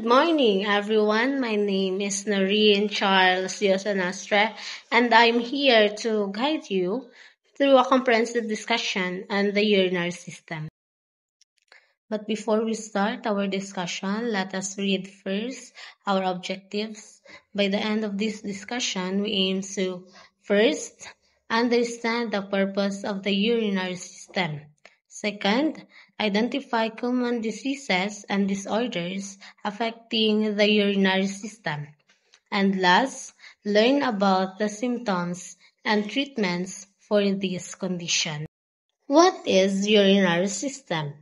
Good morning, everyone. My name is Noreen Charles Diosanastre, and I'm here to guide you through a comprehensive discussion on the urinary system. But before we start our discussion, let us read first our objectives. By the end of this discussion, we aim to first, understand the purpose of the urinary system. Second, identify common diseases and disorders affecting the urinary system. And last, learn about the symptoms and treatments for this condition. What is urinary system?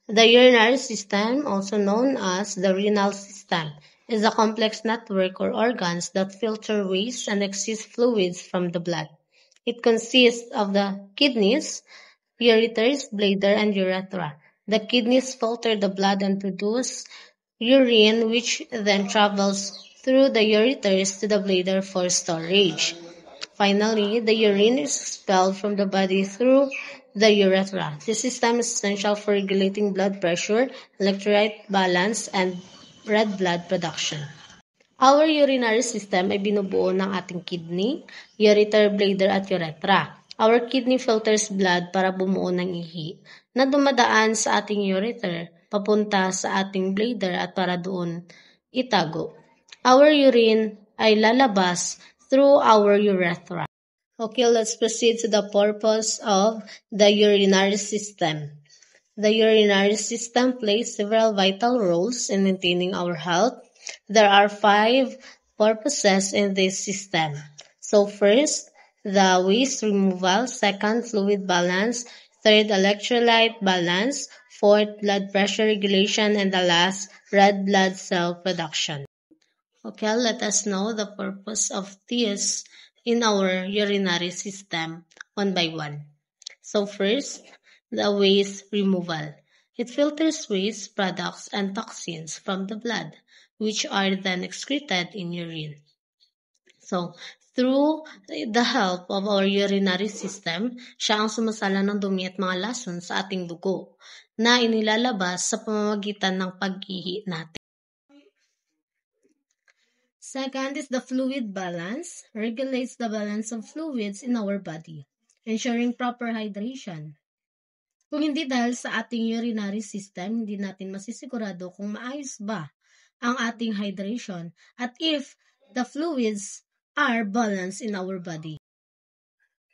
The urinary system, also known as the renal system, is a complex network or organs that filter waste and excess fluids from the blood. It consists of the kidneys, ureters, bladder, and urethra. The kidneys filter the blood and produce urine, which then travels through the ureters to the bladder for storage. Finally, the urine is expelled from the body through the urethra. This system is essential for regulating blood pressure, electrolyte balance, and red blood production. Our urinary system ay binubuo ng ating kidney, ureter, bladder, at urethra. Our kidney filters blood para bumuo ng ihi na dumadaan sa ating ureter, papunta sa ating bladder at para doon itago. Our urine ay lalabas through our urethra. Okay, let's proceed to the purpose of the urinary system. The urinary system plays several vital roles in maintaining our health. There are 5 purposes in this system. So first, the waste removal. Second, fluid balance. Third, electrolyte balance. Fourth, blood pressure regulation. And the last, red blood cell production. Okay, let us know the purpose of this in our urinary system one by one. So first, the waste removal. It filters waste products and toxins from the blood, which are then excreted in urine. So, through the help of our urinary system, siya ang sumasala ng dumi at mga lason sa ating dugo na inilalabas sa pamamagitan ng pag-ihi natin. Second is the fluid balance. Regulates the balance of fluids in our body, ensuring proper hydration. Kung hindi dahil sa ating urinary system, hindi natin masisigurado kung maayos ba ang ating hydration at if the fluids are balanced in our body.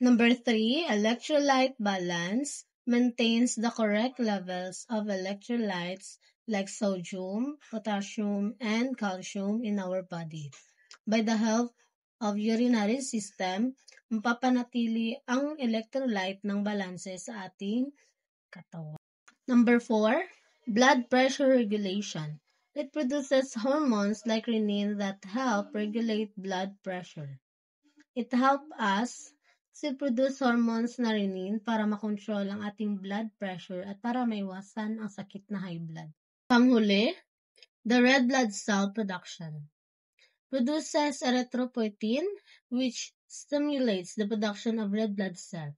Number 3, electrolyte balance maintains the correct levels of electrolytes like sodium, potassium, and calcium in our body. By the help of urinary system, mapapanatili ang electrolyte ng balanse sa ating katawan. Number 4, blood pressure regulation. It produces hormones like renin that help regulate blood pressure. It helps us to produce hormones na renin para makontrol ang ating blood pressure at para maiwasan ang sakit na high blood. Panghuli, the red blood cell production. Produces erythropoietin which stimulates the production of red blood cell.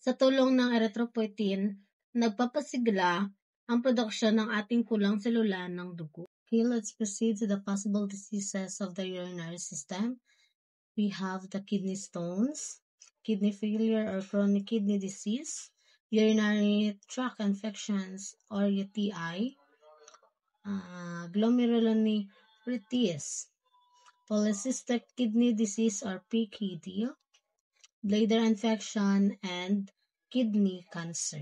Sa tulong ng erythropoietin, nagpapasigla ang produksyon ng ating pulang selula ng dugo. Okay, let's proceed to the possible diseases of the urinary system. We have the kidney stones, kidney failure or chronic kidney disease, urinary tract infections or UTI, glomerulonephritis, polycystic kidney disease or PKD, bladder infection, and kidney cancer.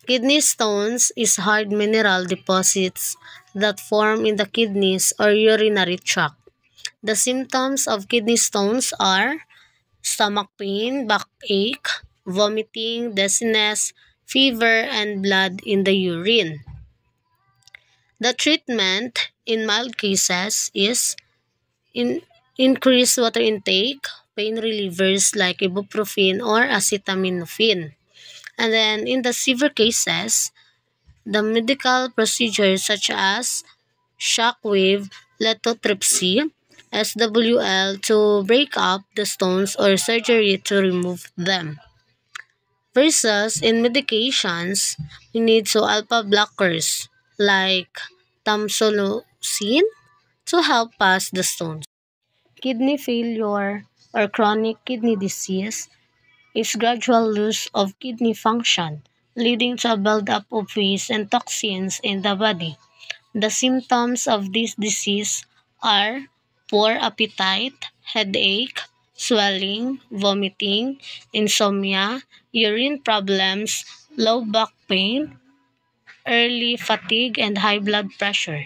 Kidney stones is hard mineral deposits that form in the kidneys or urinary tract. The symptoms of kidney stones are stomach pain, backache, vomiting, dizziness, fever, and blood in the urine. The treatment in mild cases is increased water intake, pain relievers like ibuprofen or acetaminophen. And then in the severe cases, the medical procedures such as shockwave lithotripsy, SWL to break up the stones or surgery to remove them. Versus in medications, we need alpha blockers like tamsulosin, to help pass the stones. Kidney failure or chronic kidney disease is gradual loss of kidney function, leading to a buildup of waste and toxins in the body. The symptoms of this disease are poor appetite, headache, swelling, vomiting, insomnia, urine problems, low back pain, early fatigue, and high blood pressure.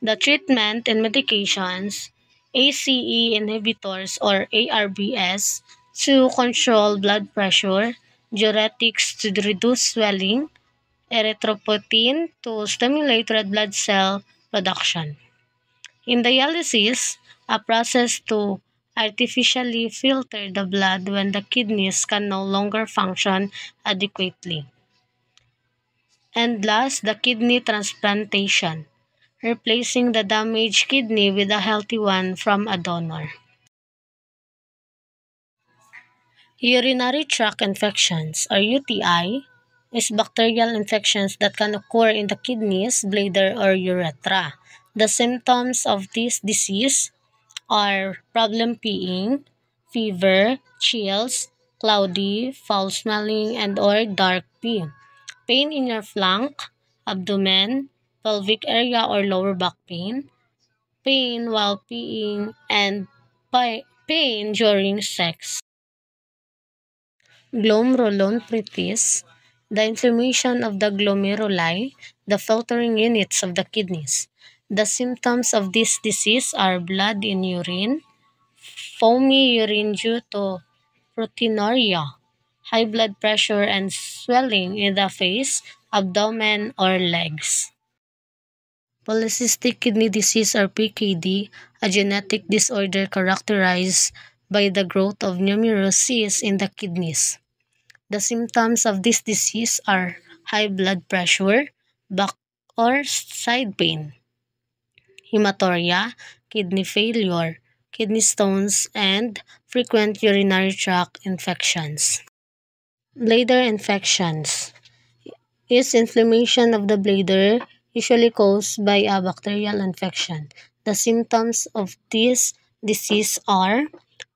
The treatment and medications, ACE inhibitors or ARBs to control blood pressure, diuretics to reduce swelling, erythropoietin to stimulate red blood cell production. In dialysis, a process to artificially filter the blood when the kidneys can no longer function adequately. And last, the kidney transplantation, replacing the damaged kidney with a healthy one from a donor. Urinary tract infections, or UTI, is bacterial infections that can occur in the kidneys, bladder, or urethra. The symptoms of this disease are problem peeing, fever, chills, cloudy, foul smelling, and or dark pee, pain in your flank, abdomen, pelvic area or lower back pain, pain while peeing, and pain during sex. Glomerulonephritis, the inflammation of the glomeruli, the filtering units of the kidneys. The symptoms of this disease are blood in urine, foamy urine due to proteinuria, high blood pressure, and swelling in the face, abdomen, or legs. Polycystic kidney disease or PKD, a genetic disorder characterized by the growth of numerous cysts in the kidneys. The symptoms of this disease are high blood pressure, back or side pain, hematuria, kidney failure, kidney stones, and frequent urinary tract infections. Bladder infections is inflammation of the bladder, usually caused by a bacterial infection. The symptoms of this disease are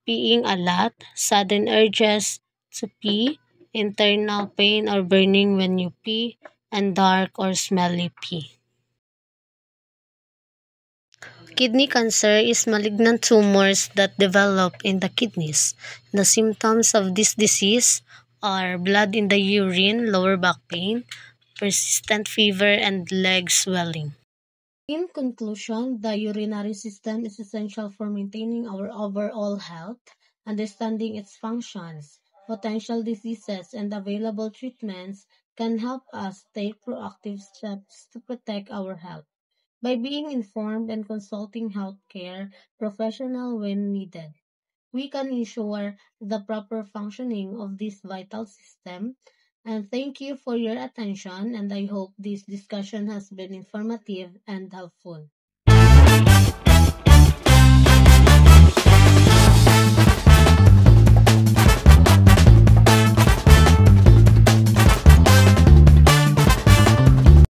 peeing a lot, sudden urges to pee, internal pain or burning when you pee, and dark or smelly pee. Kidney cancer is malignant tumors that develop in the kidneys. The symptoms of this disease are blood in the urine, lower back pain, persistent fever, and leg swelling. In conclusion, the urinary system is essential for maintaining our overall health, understanding its functions, potential diseases, and available treatments can help us take proactive steps to protect our health. By being informed and consulting healthcare professional when needed, we can ensure the proper functioning of this vital system. And thank you for your attention, and I hope this discussion has been informative and helpful.